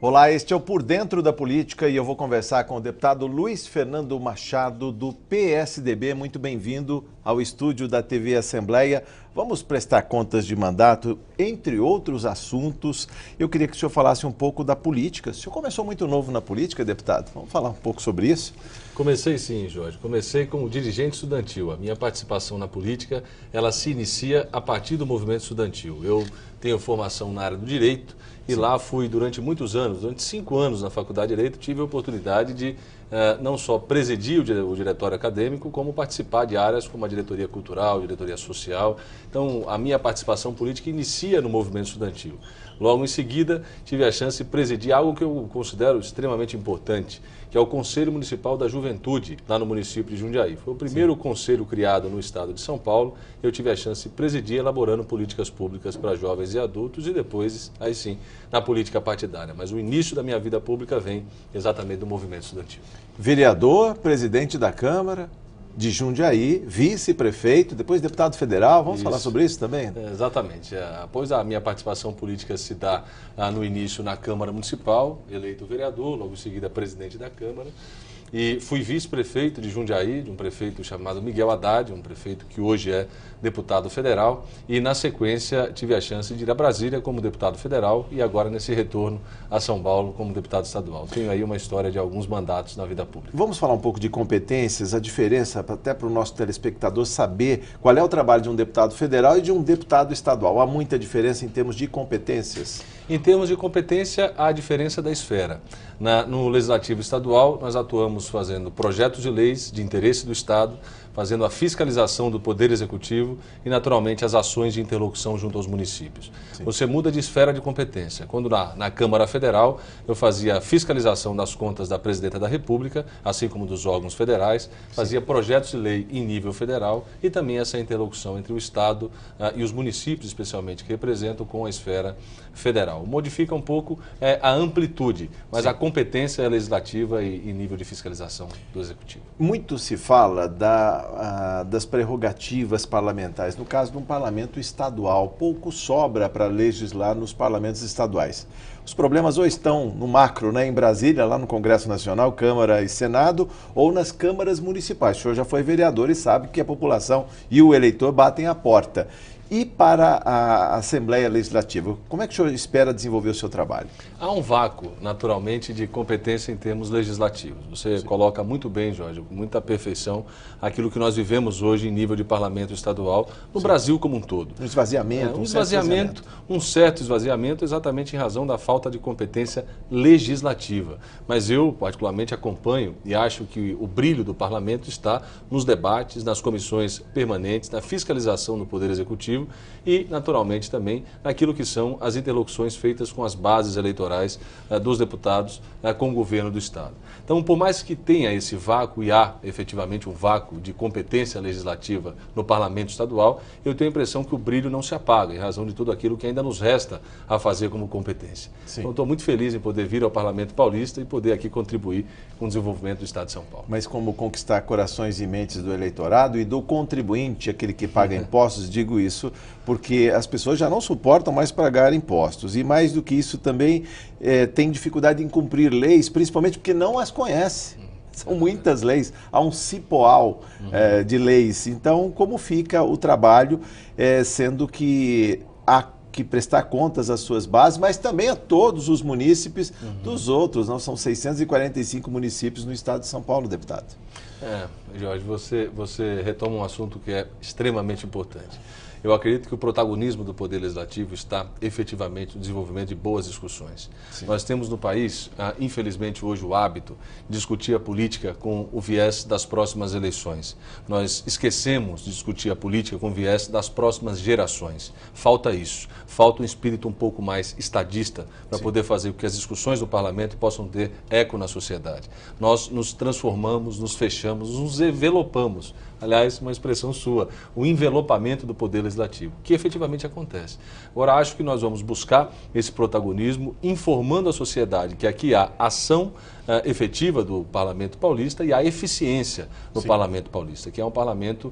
Olá, este é o Por Dentro da Política e eu vou conversar com o deputado Luiz Fernando Machado, do PSDB. Muito bem-vindo ao estúdio da TV Assembleia. Vamos prestar contas de mandato, entre outros assuntos. Eu queria que o senhor falasse um pouco da política. O senhor começou muito novo na política, deputado. Vamos falar um pouco sobre isso? Comecei sim, Jorge. Comecei como dirigente estudantil. A minha participação na política, ela se inicia a partir do movimento estudantil. Eu tenho formação na área do direito e lá fui durante muitos anos, durante 5 anos na Faculdade de Direito, tive a oportunidade de não só presidir o diretório acadêmico, como participar de áreas como a diretoria cultural, diretoria social. Então, a minha participação política inicia no movimento estudantil. Logo em seguida, tive a chance de presidir algo que eu considero extremamente importante, que é o Conselho Municipal da Juventude, lá no município de Jundiaí. Foi o primeiro conselho criado no estado de São Paulo. Eu tive a chance de presidir, elaborando políticas públicas para jovens e adultos e depois, aí sim, na política partidária. Mas o início da minha vida pública vem exatamente do movimento estudantil. Vereador, presidente da Câmara de Jundiaí, vice-prefeito, depois deputado federal. Vamos falar sobre isso também? Exatamente. Após a minha participação política se dá no início na Câmara Municipal, eleito vereador, logo em seguida presidente da Câmara. E fui vice-prefeito de Jundiaí, de um prefeito chamado Miguel Haddad, um prefeito que hoje é deputado federal. E na sequência tive a chance de ir a Brasília como deputado federal e agora nesse retorno a São Paulo como deputado estadual. Tenho aí uma história de alguns mandatos na vida pública. Vamos falar um pouco de competências, a diferença, até para o nosso telespectador saber qual é o trabalho de um deputado federal e de um deputado estadual. Há muita diferença em termos de competências? Em termos de competência, há a diferença da esfera. No Legislativo Estadual, nós atuamos fazendo projetos de leis de interesse do Estado, fazendo a fiscalização do Poder Executivo e, naturalmente, as ações de interlocução junto aos municípios. Sim. Você muda de esfera de competência. Quando na Câmara Federal, eu fazia a fiscalização das contas da Presidenta da República, assim como dos órgãos federais, fazia projetos de lei em nível federal e também essa interlocução entre o Estado e os municípios, especialmente, que representam com a esfera federal. Modifica um pouco a amplitude, mas a competência é legislativa e nível de fiscalização do Executivo. Muito se fala das prerrogativas parlamentares. No caso de um parlamento estadual, pouco sobra para legislar nos parlamentos estaduais. Os problemas ou estão no macro, né, em Brasília, lá no Congresso Nacional, Câmara e Senado, ou nas câmaras municipais. O senhor já foi vereador e sabe que a população e o eleitor batem a porta. E para a Assembleia Legislativa, como é que o senhor espera desenvolver o seu trabalho? Há um vácuo, naturalmente, de competência em termos legislativos. Você coloca muito bem, Jorge, com muita perfeição, aquilo que nós vivemos hoje em nível de parlamento estadual, no Brasil como um todo. Um esvaziamento. Um certo esvaziamento, exatamente em razão da falta de competência legislativa. Mas eu, particularmente, acompanho e acho que o brilho do parlamento está nos debates, nas comissões permanentes, na fiscalização do Poder Executivo, e, naturalmente, também naquilo que são as interlocuções feitas com as bases eleitorais dos deputados com o governo do Estado. Então, por mais que tenha esse vácuo, e há efetivamente um vácuo de competência legislativa no Parlamento Estadual, eu tenho a impressão que o brilho não se apaga, em razão de tudo aquilo que ainda nos resta a fazer como competência. Sim. Então, estou muito feliz em poder vir ao Parlamento Paulista e poder aqui contribuir com o desenvolvimento do Estado de São Paulo. Mas como conquistar corações e mentes do eleitorado e do contribuinte, aquele que paga impostos, digo isso, porque as pessoas já não suportam mais pagar impostos. E mais do que isso também tem dificuldade em cumprir leis, principalmente porque não as conhece. São muitas leis, há um cipoal de leis. Então, como fica o trabalho, sendo que há que prestar contas às suas bases, mas também a todos os munícipes dos outros. Não são 645 municípios no estado de São Paulo, deputado. Jorge, você retoma um assunto que é extremamente importante. Eu acredito que o protagonismo do Poder Legislativo está efetivamente no desenvolvimento de boas discussões. Sim. Nós temos no país, infelizmente hoje, o hábito de discutir a política com o viés das próximas eleições. Nós esquecemos de discutir a política com o viés das próximas gerações. Falta isso. Falta um espírito um pouco mais estadista para poder fazer com que as discussões do parlamento possam ter eco na sociedade. Nós nos transformamos, nos fechamos, nos envelopamos. Aliás, uma expressão sua, o envelopamento do Poder Legislativo, que efetivamente acontece. Agora, acho que nós vamos buscar esse protagonismo informando a sociedade que aqui há ação efetiva do Parlamento Paulista e a eficiência do Parlamento Paulista, que é um parlamento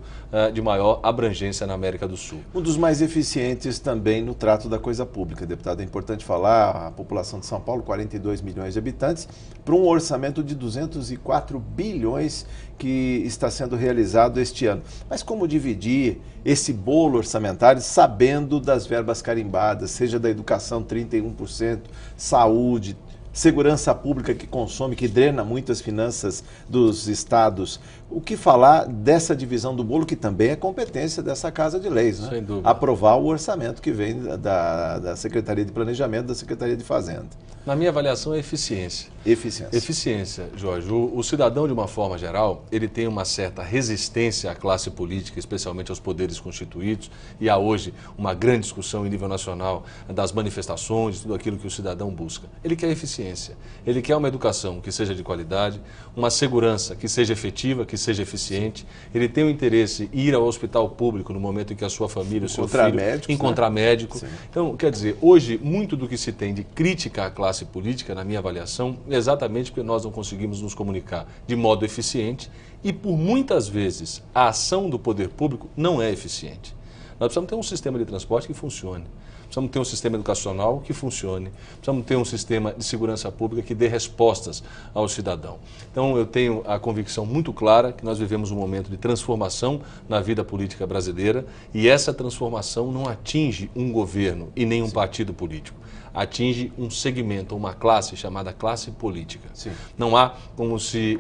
de maior abrangência na América do Sul. Um dos mais eficientes também no trato da coisa pública, deputado. É importante falar, a população de São Paulo, 42 milhões de habitantes, para um orçamento de 204 bilhões que está sendo realizado este ano. Mas como dividir esse bolo orçamentário sabendo das verbas carimbadas, seja da educação 31%, saúde, segurança pública que consome, que drena muito as finanças dos estados. O que falar dessa divisão do bolo, que também é competência dessa Casa de Leis, né? Sem dúvida. Aprovar o orçamento que vem da Secretaria de Planejamento, da Secretaria de Fazenda. Na minha avaliação, é eficiência. Eficiência. Eficiência, Jorge. O cidadão, de uma forma geral, ele tem uma certa resistência à classe política, especialmente aos poderes constituídos, e há hoje uma grande discussão em nível nacional das manifestações, tudo aquilo que o cidadão busca. Ele quer eficiência, ele quer uma educação que seja de qualidade, uma segurança que seja efetiva, que seja eficiente, ele tem o interesse em ir ao hospital público no momento em que a sua família, o seu filho, encontrar médico. Sim. Então, quer dizer, hoje, muito do que se tem de crítica à classe política, na minha avaliação, é exatamente porque nós não conseguimos nos comunicar de modo eficiente e, por muitas vezes, a ação do poder público não é eficiente. Nós precisamos ter um sistema de transporte que funcione, precisamos ter um sistema educacional que funcione, precisamos ter um sistema de segurança pública que dê respostas ao cidadão. Então, eu tenho a convicção muito clara que nós vivemos um momento de transformação na vida política brasileira e essa transformação não atinge um governo e nem um partido político. Atinge um segmento, uma classe chamada classe política. Sim. Não há como se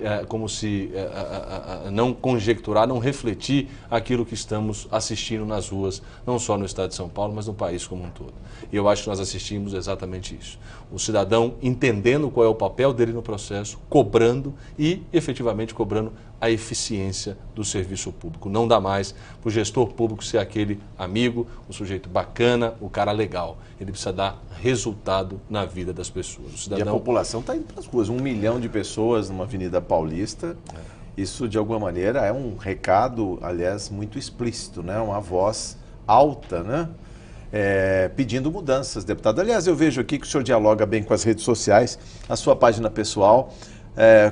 não conjecturar, não refletir aquilo que estamos assistindo nas ruas, não só no estado de São Paulo, mas no país como um todo. E eu acho que nós assistimos exatamente isso. O cidadão entendendo qual é o papel dele no processo, cobrando e efetivamente cobrando a eficiência do serviço público. Não dá mais para o gestor público ser aquele amigo, o sujeito bacana, o cara legal. Ele precisa dar resultado na vida das pessoas. O cidadão... E a população está indo para as ruas, 1 milhão de pessoas numa Avenida Paulista. Isso, de alguma maneira, é um recado, aliás, muito explícito, né? Uma voz alta, né? Pedindo mudanças, deputado. Aliás, eu vejo aqui que o senhor dialoga bem com as redes sociais, a sua página pessoal,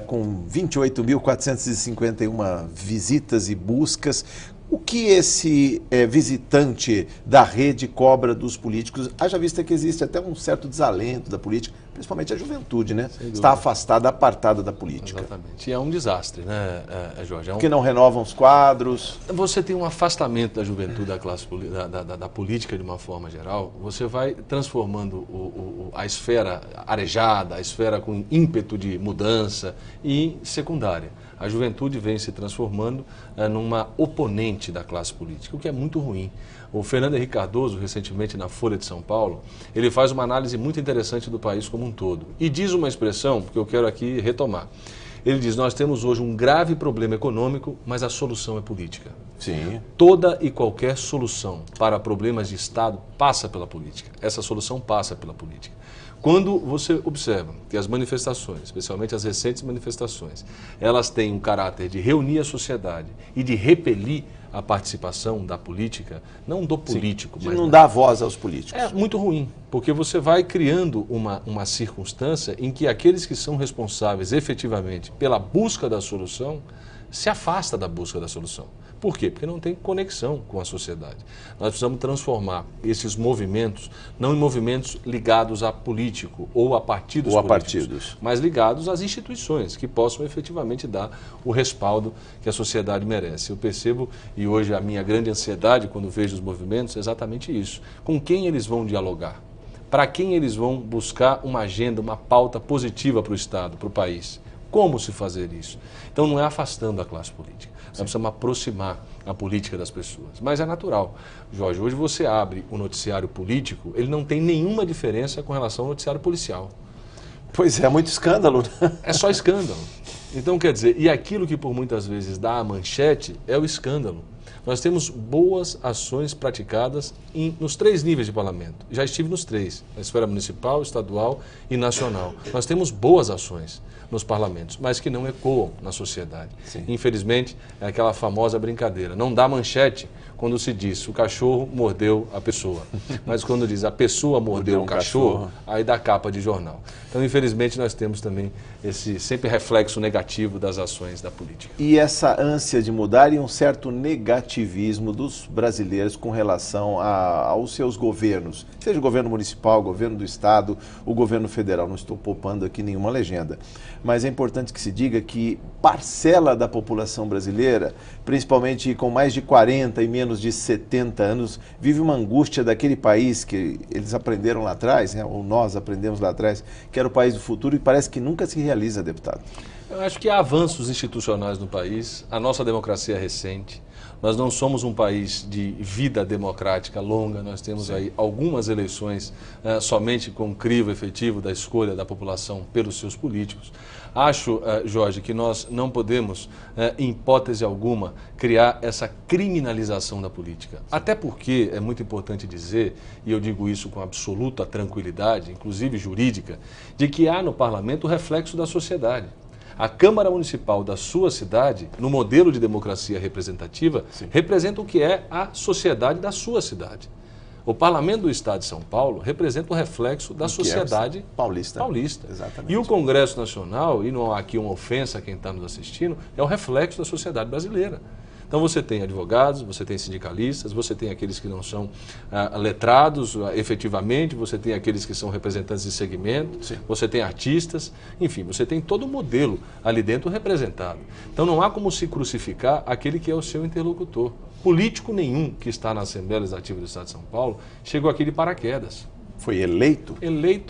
com 28.451 visitas e buscas. O que esse visitante da rede cobra dos políticos? Haja vista que existe até um certo desalento da política, principalmente a juventude, né? Está afastada, apartada da política. Exatamente. E é um desastre, né, Jorge? Porque não renovam os quadros. Você tem um afastamento da juventude da classe da política de uma forma geral. Você vai transformando a esfera arejada, a esfera com ímpeto de mudança em secundária. A juventude vem se transformando numa oponente da classe política, o que é muito ruim. O Fernando Henrique Cardoso, recentemente na Folha de São Paulo, ele faz uma análise muito interessante do país como um todo. E diz uma expressão que eu quero aqui retomar. Ele diz, nós temos hoje um grave problema econômico, mas a solução é política. Sim. Toda e qualquer solução para problemas de Estado passa pela política. Essa solução passa pela política. Quando você observa que as manifestações, especialmente as recentes manifestações, elas têm um caráter de reunir a sociedade e de repelir a participação da política, não do político, Sim, mas não dá voz aos políticos. É muito ruim, porque você vai criando uma circunstância em que aqueles que são responsáveis efetivamente pela busca da solução se afasta da busca da solução. Por quê? Porque não tem conexão com a sociedade. Nós precisamos transformar esses movimentos, não em movimentos ligados a político ou a partidos políticos, mas ligados às instituições que possam efetivamente dar o respaldo que a sociedade merece. Eu percebo, e hoje a minha grande ansiedade quando vejo os movimentos, é exatamente isso. Com quem eles vão dialogar? Para quem eles vão buscar uma agenda, uma pauta positiva para o Estado, para o país? Como se fazer isso? Então não é afastando a classe política. Nós precisamos aproximar a política das pessoas. Mas é natural. Jorge, hoje você abre o noticiário político, ele não tem nenhuma diferença com relação ao noticiário policial. Pois é muito escândalo. É só escândalo. Então, quer dizer, e aquilo que por muitas vezes dá a manchete é o escândalo. Nós temos boas ações praticadas nos 3 níveis de parlamento. Já estive nos 3, na esfera municipal, estadual e nacional. Nós temos boas ações nos parlamentos, mas que não ecoam na sociedade. Sim. Infelizmente, é aquela famosa brincadeira. Não dá manchete quando se diz o cachorro mordeu a pessoa. Mas quando diz a pessoa mordeu o cachorro, aí dá capa de jornal. Então, infelizmente, nós temos também esse sempre reflexo negativo das ações da política. E essa ânsia de mudar e um certo negativismo dos brasileiros com relação aos seus governos, seja o governo municipal, o governo do estado, o governo federal. Não estou poupando aqui nenhuma legenda. Mas é importante que se diga que parcela da população brasileira, principalmente com mais de 40 e menos de 70 anos, vive uma angústia daquele país que eles aprenderam lá atrás, né, ou nós aprendemos lá atrás, que era o país do futuro, e parece que nunca se realiza, deputado. Eu acho que há avanços institucionais no país, a nossa democracia é recente, nós não somos um país de vida democrática longa, nós temos aí algumas eleições somente com um crivo efetivo da escolha da população pelos seus políticos. Acho, Jorge, que nós não podemos, em hipótese alguma, criar essa criminalização da política. Até porque é muito importante dizer, e eu digo isso com absoluta tranquilidade, inclusive jurídica, de que há no parlamento o reflexo da sociedade. A Câmara Municipal da sua cidade, no modelo de democracia representativa, representa o que é a sociedade da sua cidade. O Parlamento do Estado de São Paulo representa o reflexo da sociedade paulista. Exatamente. E o Congresso Nacional, e não há aqui uma ofensa a quem está nos assistindo, é o reflexo da sociedade brasileira. Então você tem advogados, você tem sindicalistas, você tem aqueles que não são letrados efetivamente, você tem aqueles que são representantes de segmento, você tem artistas, enfim, você tem todo o modelo ali dentro representado. Então não há como se crucificar aquele que é o seu interlocutor. Político nenhum que está na Assembleia Legislativa do Estado de São Paulo chegou aqui de paraquedas. Foi eleito,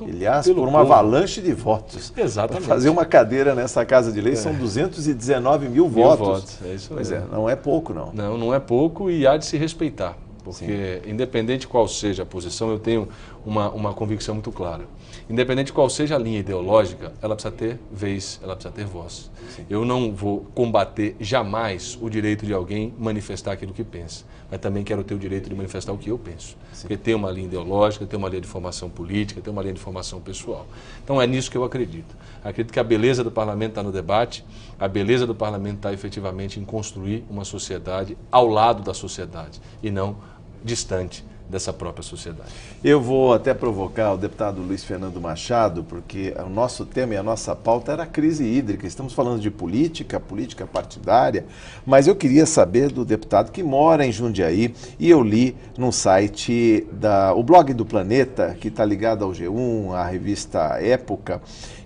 aliás, por uma avalanche de votos. Exatamente. Para fazer uma cadeira nessa Casa de Leis são 219 mil votos. É isso pois mesmo. Não é pouco, não. Não é pouco e há de se respeitar. Porque, independente qual seja a posição, eu tenho uma convicção muito clara. Independente de qual seja a linha ideológica, ela precisa ter vez, ela precisa ter voz. Eu não vou combater jamais o direito de alguém manifestar aquilo que pensa, mas também quero ter o direito de manifestar o que eu penso. Porque tem uma linha ideológica, tem uma linha de formação política, tem uma linha de formação pessoal. Então é nisso que eu acredito. Acredito que a beleza do parlamento está no debate, a beleza do parlamento está efetivamente em construir uma sociedade ao lado da sociedade e não distante dessa própria sociedade. Eu vou até provocar o deputado Luiz Fernando Machado, porque o nosso tema e a nossa pauta era a crise hídrica. Estamos falando de política partidária, mas eu queria saber do deputado que mora em Jundiaí, e eu li no site o blog do Planeta, que está ligado ao G1, à revista Época,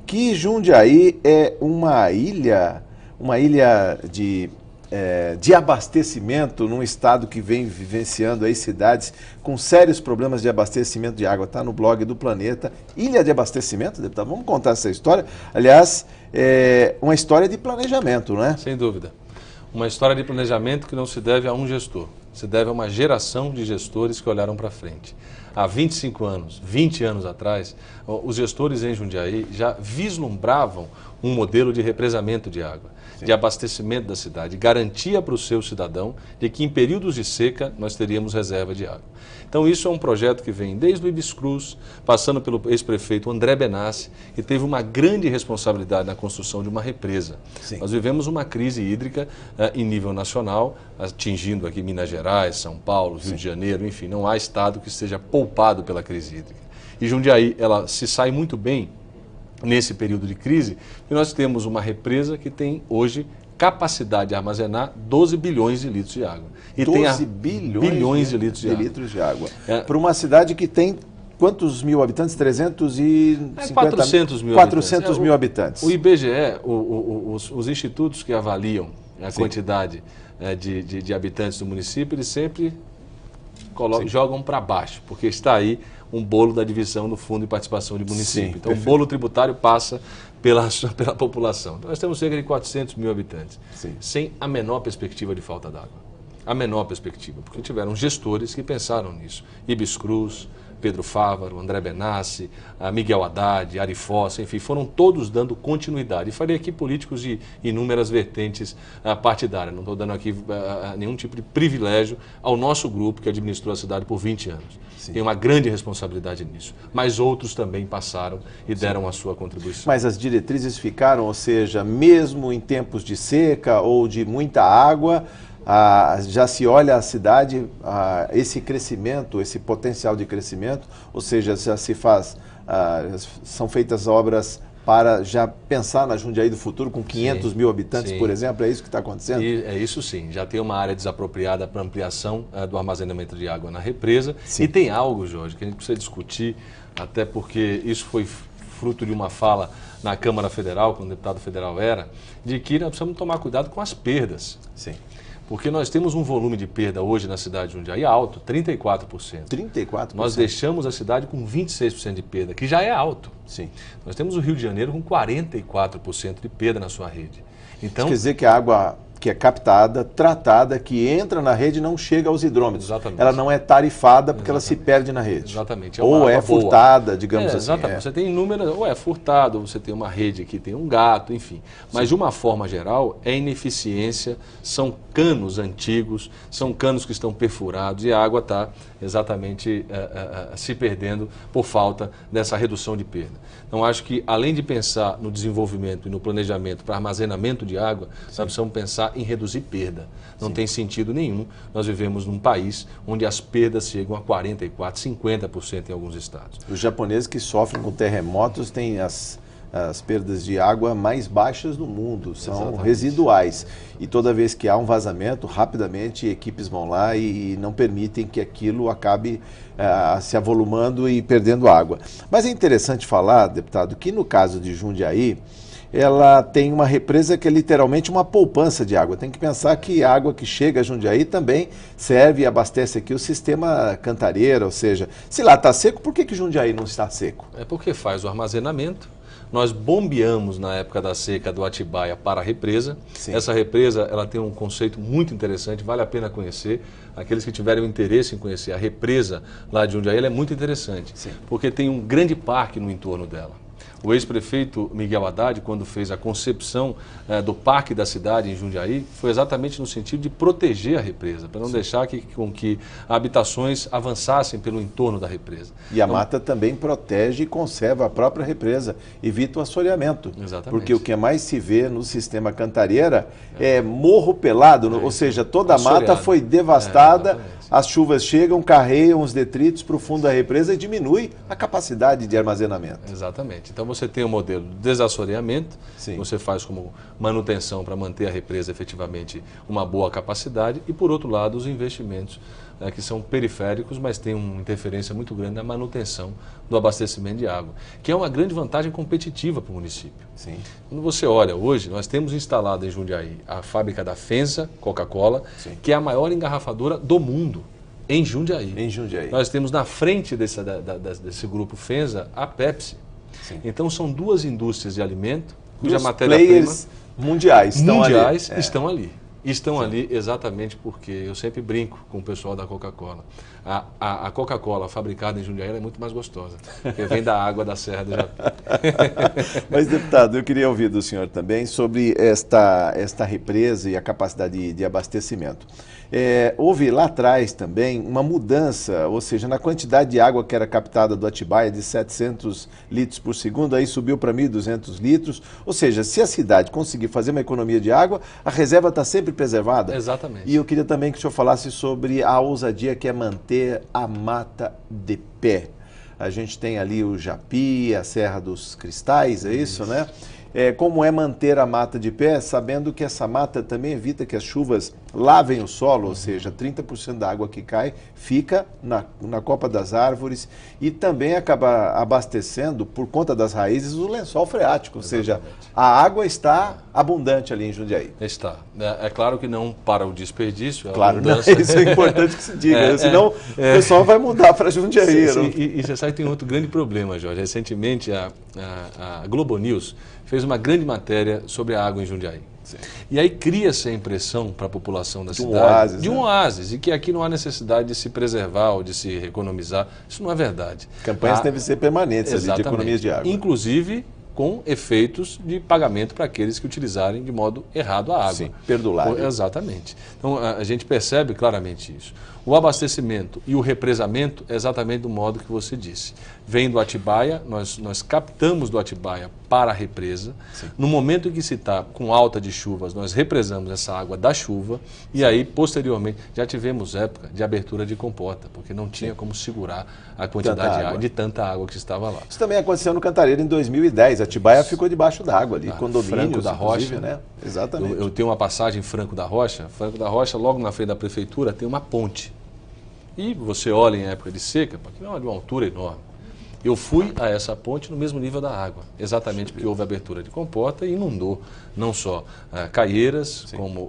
que Jundiaí é uma ilha de abastecimento num estado que vem vivenciando aí cidades com sérios problemas de abastecimento de água. Está no blog do Planeta. Ilha de abastecimento, deputado? Vamos contar essa história. Aliás, é uma história de planejamento, não é? Sem dúvida. Uma história de planejamento que não se deve a um gestor, se deve a uma geração de gestores que olharam para frente. Há 25 anos, 20 anos atrás, os gestores em Jundiaí já vislumbravam um modelo de represamento de água, de abastecimento da cidade, garantia para o seu cidadão de que em períodos de seca nós teríamos reserva de água. Então isso é um projeto que vem desde o Ibis Cruz, passando pelo ex-prefeito André Benassi, que teve uma grande responsabilidade na construção de uma represa. Nós vivemos uma crise hídrica em nível nacional, atingindo aqui Minas Gerais, São Paulo, Rio de Janeiro, enfim, não há estado que esteja poupado pela crise hídrica. E Jundiaí, ela se sai muito bem nesse período de crise, e nós temos uma represa que tem hoje capacidade de armazenar 12 bilhões de litros de água. E 12 bilhões de litros de água. Para uma cidade que tem quantos mil habitantes? 350 400 mil 400 mil habitantes. O IBGE, os institutos que avaliam a quantidade de habitantes do município, eles sempre jogam para baixo, porque está aí um bolo da divisão do Fundo de Participação de Município. Então, o bolo tributário passa pela população. Então, nós temos cerca de 400 mil habitantes, sem a menor perspectiva de falta d'água. A menor perspectiva, porque tiveram gestores que pensaram nisso. Ibis Cruz, Pedro Fávaro, André Benassi, Miguel Haddad, Ari Fossa, enfim, foram todos dando continuidade. E falei aqui políticos de inúmeras vertentes partidárias, não estou dando aqui nenhum tipo de privilégio ao nosso grupo que administrou a cidade por 20 anos. Sim. Tem uma grande responsabilidade nisso, mas outros também passaram e deram a sua contribuição. Mas as diretrizes ficaram, ou seja, mesmo em tempos de seca ou de muita água, já se olha a cidade, esse crescimento, esse potencial de crescimento, ou seja, já se faz, são feitas obras para já pensar na Jundiaí do futuro com 500 mil habitantes, por exemplo, é isso que está acontecendo? É isso sim, já tem uma área desapropriada para ampliação do armazenamento de água na represa. Sim. E tem algo, Jorge, que a gente precisa discutir, até porque isso foi fruto de uma fala na Câmara Federal, quando o deputado federal era, de que nós precisamos tomar cuidado com as perdas. Sim. Porque nós temos um volume de perda hoje na cidade de Jundiaí alto, 34%. 34%? Nós deixamos a cidade com 26% de perda, que já é alto. Sim. Nós temos o Rio de Janeiro com 44% de perda na sua rede. Então, isso quer dizer que a água que é captada, tratada, que entra na rede não chega aos hidrômetros. Exatamente. Ela não é tarifada porque ela se perde na rede. Exatamente. Ou é furtada, digamos assim. Exatamente. Você tem inúmeras, ou é furtado, ou você tem uma rede que tem um gato, enfim. Mas de uma forma geral, é ineficiência, são canos antigos, são canos que estão perfurados e a água está exatamente se perdendo por falta dessa redução de perda. Então acho que além de pensar no desenvolvimento e no planejamento para armazenamento de água, nós precisamos pensar em reduzir perda. Não tem sentido nenhum nós vivemos num país onde as perdas chegam a 44%, 50% em alguns estados. Os japoneses que sofrem com terremotos têm as perdas de água mais baixas do mundo, são residuais. E toda vez que há um vazamento, rapidamente equipes vão lá e não permitem que aquilo acabe se avolumando e perdendo água. Mas é interessante falar, deputado, que no caso de Jundiaí, ela tem uma represa que é literalmente uma poupança de água. Tem que pensar que a água que chega a Jundiaí também serve e abastece aqui o sistema Cantareira, ou seja, se lá está seco, por que Jundiaí não está seco? É porque faz o armazenamento. Nós bombeamos na época da seca do Atibaia para a represa. Sim. Essa represa ela tem um conceito muito interessante, vale a pena conhecer. Aqueles que tiverem interesse em conhecer a represa lá de Jundiaí, ela é muito interessante, sim, porque tem um grande parque no entorno dela. O ex-prefeito Miguel Haddad, quando fez a concepção do parque da cidade em Jundiaí, foi exatamente no sentido de proteger a represa, para não deixar com que habitações avançassem pelo entorno da represa. E a mata também protege e conserva a própria represa, evita o assoreamento. Exatamente. Porque o que mais se vê no sistema Cantareira é morro pelado, ou seja, toda a mata foi devastada, as chuvas chegam, carregam os detritos para o fundo da represa e diminui a capacidade de armazenamento. Exatamente. Então você tem o modelo de desassoreamento, sim, você faz como manutenção para manter a represa efetivamente uma boa capacidade e, por outro lado, os investimentos que são periféricos, mas têm uma interferência muito grande na manutenção do abastecimento de água, que é uma grande vantagem competitiva para o município. Sim. Quando você olha hoje, nós temos instalado em Jundiaí a fábrica da FEMSA Coca-Cola, que é a maior engarrafadora do mundo. Em Jundiaí. Em Jundiaí. Nós temos na frente desse grupo FEMSA a Pepsi. Sim. Então são duas indústrias de alimento cuja matéria-prima mundiais estão ali. Estão ali exatamente porque eu sempre brinco com o pessoal da Coca-Cola. A Coca-Cola fabricada em Jundiaí é muito mais gostosa, porque vem da água da Serra do Japi. Mas, deputado, eu queria ouvir do senhor também sobre esta represa e a capacidade de abastecimento. Houve lá atrás também uma mudança, ou seja, na quantidade de água que era captada do Atibaia, de 700 litros por segundo, aí subiu para 1.200 litros. Ou seja, se a cidade conseguir fazer uma economia de água, a reserva está sempre preservada. Exatamente. E eu queria também que o senhor falasse sobre a ousadia que é manter a mata de pé. A gente tem ali o Japi, a Serra dos Cristais, é isso, né? Como é manter a mata de pé, sabendo que essa mata também evita que as chuvas lavem o solo, ou seja, 30% da água que cai fica na copa das árvores e também acaba abastecendo, por conta das raízes, o lençol freático, ou seja, a água está abundante ali em Jundiaí. Está. É claro que não para o desperdício. Claro, não, isso é importante que se diga, senão o pessoal vai mudar para Jundiaí. Sim, e você sabe que tem outro grande problema, Jorge. Recentemente a Globo News fez uma grande matéria sobre a água em Jundiaí. Sim. E aí cria-se a impressão para a população da cidade oásis, de um oásis, e que aqui não há necessidade de se preservar ou de se economizar. Isso não é verdade. Campanhas devem ser permanentes ali, de economias de água. Inclusive com efeitos de pagamento para aqueles que utilizarem de modo errado a água. Sim, perdulário. Exatamente. Então a gente percebe claramente isso. O abastecimento e o represamento é exatamente do modo que você disse. Vem do Atibaia, nós captamos do Atibaia para a represa. Sim. No momento em que se está com alta de chuvas, nós represamos essa água da chuva. E aí, posteriormente, já tivemos época de abertura de comporta, porque não tinha como segurar a quantidade de tanta água que estava lá. Isso também aconteceu no Cantareiro em 2010. Atibaia ficou debaixo d'água ali, condomínios, Franco da Rocha, né? Exatamente. Eu tenho uma passagem em Franco da Rocha. Franco da Rocha, logo na frente da prefeitura, tem uma ponte. E você olha em época de seca, porque é de uma altura enorme. Eu fui a essa ponte no mesmo nível da água, exatamente porque houve abertura de comporta e inundou não só Caieiras,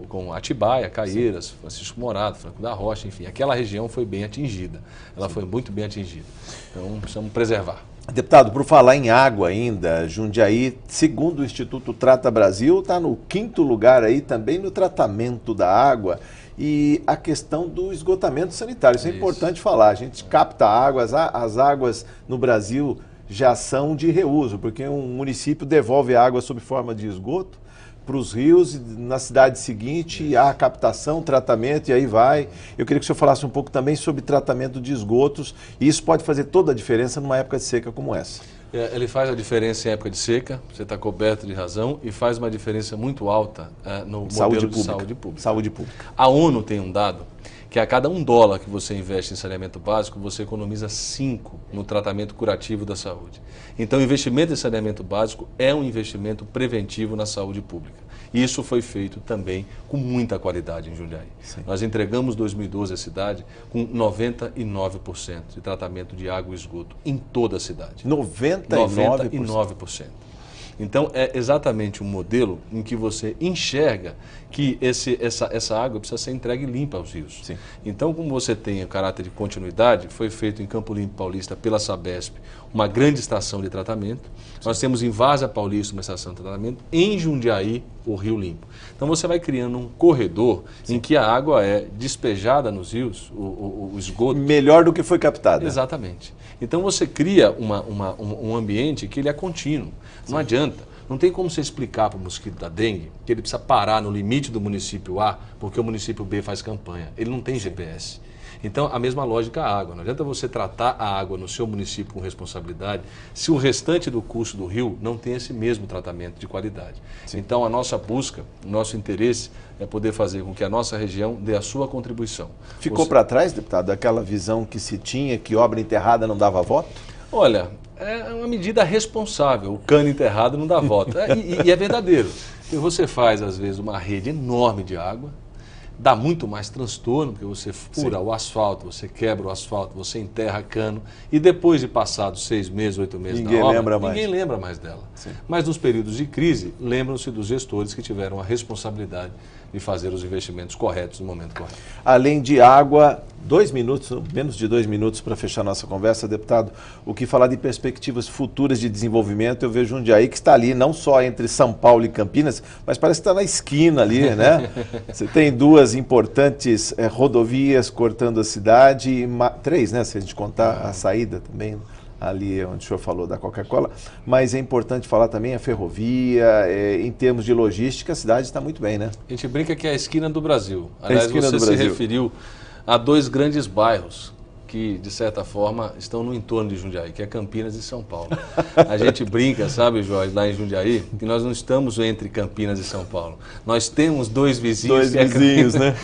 como Atibaia, Caieiras, sim, Francisco Morato, Franco da Rocha, enfim, aquela região foi bem atingida, ela foi muito bem atingida. Então precisamos preservar. Deputado, por falar em água ainda, Jundiaí, segundo o Instituto Trata Brasil, está no 5º lugar aí também no tratamento da água. E a questão do esgotamento sanitário, isso é importante falar. A gente capta água, as águas no Brasil já são de reuso, porque um município devolve água sob forma de esgoto para os rios, e na cidade seguinte há captação, tratamento e aí vai. Eu queria que o senhor falasse um pouco também sobre tratamento de esgotos, e isso pode fazer toda a diferença numa época de seca como essa. Ele faz a diferença em época de seca, você está coberto de razão, e faz uma diferença muito alta no modelo de saúde pública. Saúde pública. A ONU tem um dado que a cada $1 que você investe em saneamento básico, você economiza 5 no tratamento curativo da saúde. Então, o investimento em saneamento básico é um investimento preventivo na saúde pública. E isso foi feito também com muita qualidade em Jundiaí. Sim. Nós entregamos 2012 a cidade com 99% de tratamento de água e esgoto em toda a cidade. 99%? Então, é exatamente um modelo em que você enxerga que essa água precisa ser entregue limpa aos rios. Sim. Então, como você tem o caráter de continuidade, foi feito em Campo Limpo Paulista pela Sabesp uma grande estação de tratamento. Sim. Nós temos em Várzea Paulista uma estação de tratamento, em Jundiaí o Rio Limpo. Então, você vai criando um corredor, sim, em que a água é despejada nos rios, o esgoto. Melhor do que foi captada. Exatamente. Então, você cria um ambiente que ele é contínuo. Não adianta. Não tem como você explicar para o mosquito da dengue que ele precisa parar no limite do município A porque o município B faz campanha. Ele não tem GPS. Então, a mesma lógica a água. Não adianta você tratar a água no seu município com responsabilidade se o restante do curso do rio não tem esse mesmo tratamento de qualidade. Sim. Então, a nossa busca, o nosso interesse é poder fazer com que a nossa região dê a sua contribuição. Ficou para trás, deputado, aquela visão que se tinha que obra enterrada não dava voto? Olha, é uma medida responsável. O cano enterrado não dá voto. E é verdadeiro. E você faz, às vezes, uma rede enorme de água, dá muito mais transtorno, porque você fura, sim, o asfalto, você quebra o asfalto, você enterra cano, e depois de passados 6 meses, 8 meses ninguém da obra, lembra ninguém lembra mais dela. Sim. Mas nos períodos de crise, lembram-se dos gestores que tiveram a responsabilidade de fazer os investimentos corretos no momento correto. Além de água, 2 minutos, menos de 2 minutos para fechar nossa conversa, deputado. O que falar de perspectivas futuras de desenvolvimento? Eu vejo Jundiaí que está ali, não só entre São Paulo e Campinas, mas parece que está na esquina ali, né? Você tem 2 importantes rodovias cortando a cidade, 3, né? Se a gente contar a saída também, ali onde o senhor falou da Coca-Cola, mas é importante falar também a ferrovia, em termos de logística, a cidade está muito bem, né? A gente brinca que é a esquina do Brasil. Aliás, você se referiu a 2 grandes bairros que, de certa forma, estão no entorno de Jundiaí, que é Campinas e São Paulo. A gente brinca, sabe, Jorge, lá em Jundiaí, que nós não estamos entre Campinas e São Paulo. Nós temos 2 vizinhos, né?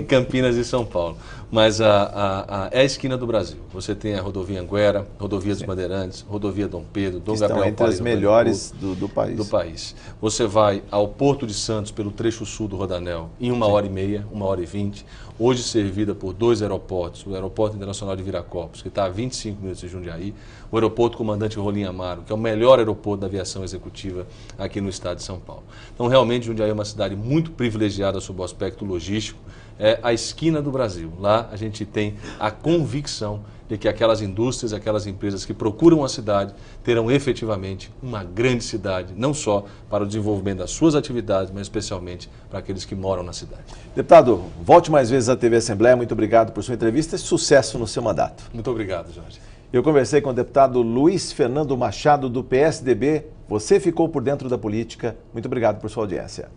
Campinas e São Paulo. Mas é a esquina do Brasil. Você tem a rodovia Anguera, rodovia dos Bandeirantes, rodovia Dom Pedro, Dom Gabriel Paulista. Estão entre as melhores do país. Você vai ao Porto de Santos pelo trecho sul do Rodanel em 1h30, 1h20. Hoje servida por 2 aeroportos. O Aeroporto Internacional de Viracopos, que está a 25 minutos de Jundiaí. O Aeroporto Comandante Rolim Amaro, que é o melhor aeroporto da aviação executiva aqui no estado de São Paulo. Então, realmente, Jundiaí é uma cidade muito privilegiada sob o aspecto logístico. é a esquina do Brasil. Lá a gente tem a convicção de que aquelas indústrias, aquelas empresas que procuram a cidade terão efetivamente uma grande cidade, não só para o desenvolvimento das suas atividades, mas especialmente para aqueles que moram na cidade. Deputado, volte mais vezes à TV Assembleia. Muito obrigado por sua entrevista e sucesso no seu mandato. Muito obrigado, Jorge. Eu conversei com o deputado Luiz Fernando Machado, do PSDB. Você ficou por dentro da política. Muito obrigado por sua audiência.